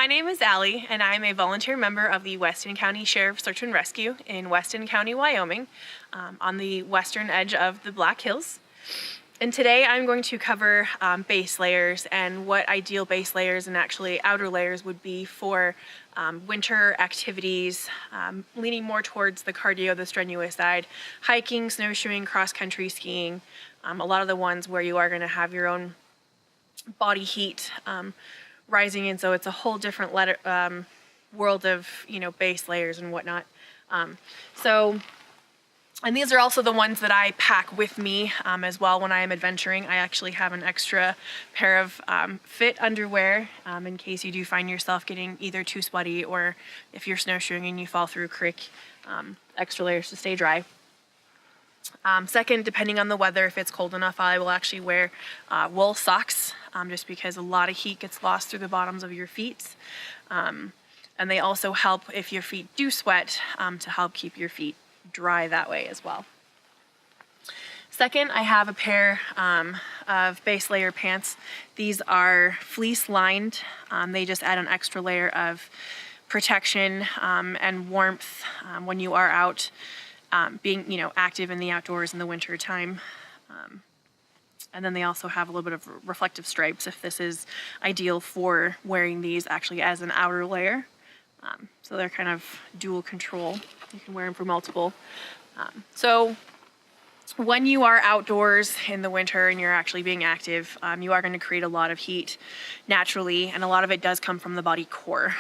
My name is Allie, and I'm a volunteer member of the Weston County Sheriff's Search and Rescue in Weston County, Wyoming, on the western edge of the Black Hills. And today I'm going to cover base layers and what ideal base layers and actually outer layers would be for winter activities, leaning more towards the cardio, the strenuous side, hiking, snowshoeing, cross-country skiing, a lot of the ones where you are going to have your own body heat rising in, so it's a whole different world of base layers and whatnot. And these are also the ones that I pack with me as well when I am adventuring. I actually have an extra pair of fit underwear in case you do find yourself getting either too sweaty or if you're snowshoeing and you fall through a creek, extra layers to stay dry. Second, depending on the weather, if it's cold enough, I will actually wear wool socks just because a lot of heat gets lost through the bottoms of your feet. And they also help if your feet do sweat to help keep your feet dry that way as well. Second, I have a pair of base layer pants. These are fleece lined. They just add an extra layer of protection and warmth when you are out being active in the outdoors in the winter time. And then they also have a little bit of reflective stripes if this is ideal for wearing these actually as an outer layer. So they're kind of dual control. You can wear them for multiple. So when you are outdoors in the winter and you're actually being active, you are going to create a lot of heat naturally, and a lot of it does come from the body core.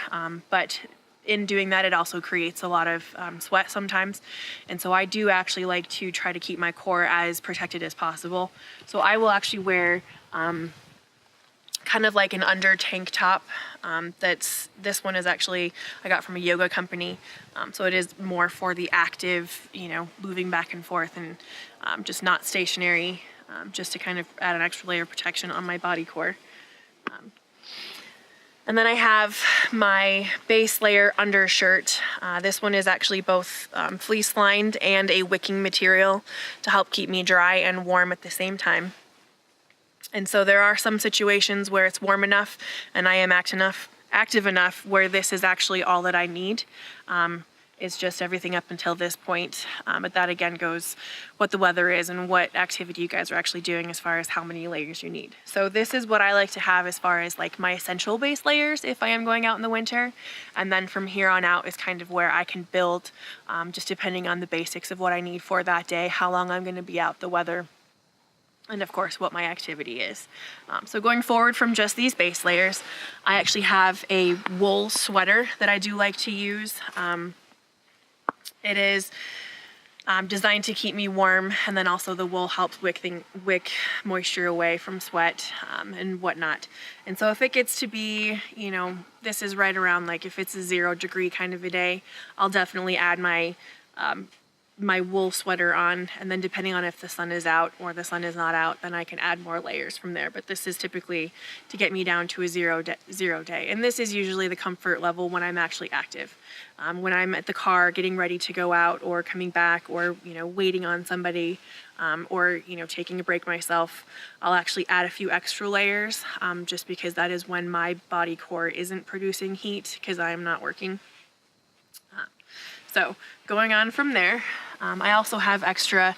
But in doing that, it also creates a lot of sweat sometimes. And so I do actually like to try to keep my core as protected as possible. So I will actually wear kind of like an under tank top. This one is actually, I got from a yoga company. So it is more for the active, moving back and forth and just not stationary, just to kind of add an extra layer of protection on my body core. And then I have my base layer undershirt. This one is actually both fleece lined and a wicking material to help keep me dry and warm at the same time. And so there are some situations where it's warm enough and I am active enough where this is actually all that I need. It's just everything up until this point. But that again goes what the weather is and what activity you guys are actually doing as far as how many layers you need. So this is what I like to have as far as like my essential base layers if I am going out in the winter. And then from here on out is kind of where I can build just depending on the basics of what I need for that day, how long I'm going to be out, the weather, and of course what my activity is. So going forward from just these base layers, I actually have a wool sweater that I do like to use. It is designed to keep me warm, and then also the wool helps wick moisture away from sweat and whatnot. And so if it gets to be, this is right around like if it's a 0 degree kind of a day, I'll definitely add my wool sweater on, and then depending on if the sun is out or the sun is not out, then I can add more layers from there. But this is typically to get me down to a 0 day. And this is usually the comfort level when I'm actually active. When I'm at the car getting ready to go out or coming back or, waiting on somebody or, taking a break myself, I'll actually add a few extra layers just because that is when my body core isn't producing heat because I am not working. So going on from there, I also have extra,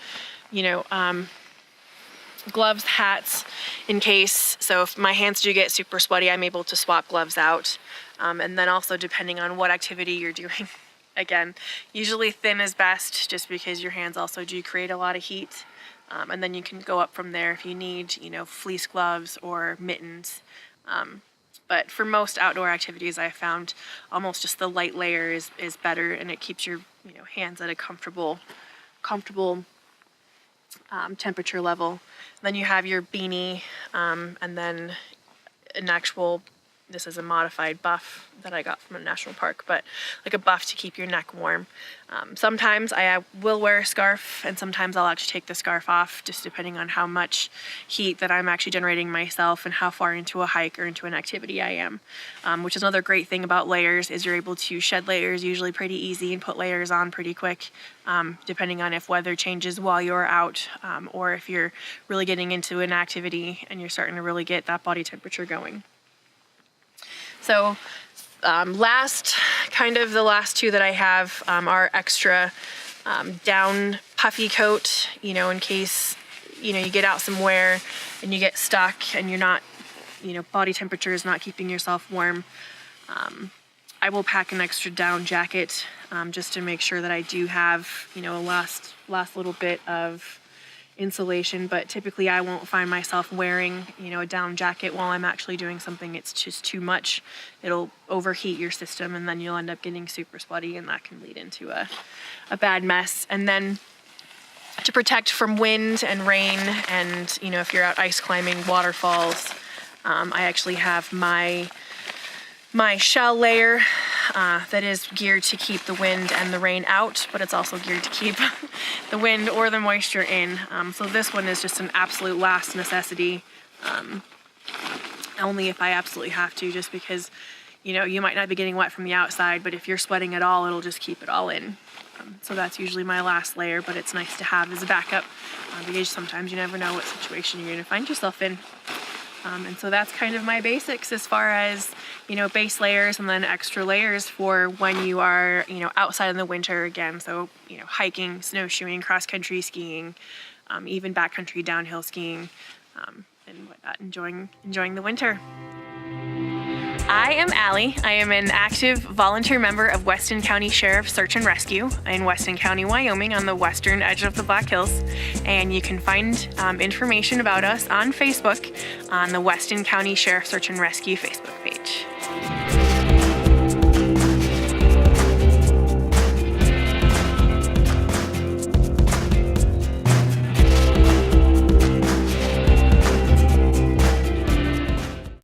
gloves, hats in case. So if my hands do get super sweaty, I'm able to swap gloves out. And then also depending on what activity you're doing, again, usually thin is best just because your hands also do create a lot of heat. And then you can go up from there if you need, fleece gloves or mittens. But for most outdoor activities, I found almost just the light layer is better, and it keeps your hands at a comfortable temperature level. And then you have your beanie, and then an actual, this is a modified buff that I got from a national park, but like a buff to keep your neck warm. Sometimes I will wear a scarf, and sometimes I'll actually take the scarf off, just depending on how much heat that I'm actually generating myself and how far into a hike or into an activity I am. Which is another great thing about layers is you're able to shed layers usually pretty easy and put layers on pretty quick, depending on if weather changes while you're out or if you're really getting into an activity and you're starting to really get that body temperature going. So The last two that I have are extra down puffy coat, in case, you get out somewhere and you get stuck and you're not, body temperature is not keeping yourself warm. I will pack an extra down jacket just to make sure that I do have, a last little bit of insulation, but typically I won't find myself wearing, a down jacket while I'm actually doing something. It's just too much. It'll overheat your system and then you'll end up getting super sweaty, and that can lead into a bad mess. And then to protect from wind and rain and, if you're out ice climbing, waterfalls, I actually have my shell layer that is geared to keep the wind and the rain out, but it's also geared to keep the wind or the moisture in. So this one is just an absolute last necessity, only if I absolutely have to, just because, you might not be getting wet from the outside, but if you're sweating at all, it'll just keep it all in. So that's usually my last layer, but it's nice to have as a backup because sometimes you never know what situation you're going to find yourself in. And so that's kind of my basics as far as, base layers and then extra layers for when you are, outside in the winter again. So, hiking, snowshoeing, cross-country skiing, even backcountry downhill skiing, and whatnot, enjoying the winter. I am Allie. I am an active volunteer member of Weston County Sheriff's Search and Rescue in Weston County, Wyoming, on the western edge of the Black Hills. And you can find information about us on Facebook on the Weston County Sheriff's Search and Rescue Facebook page.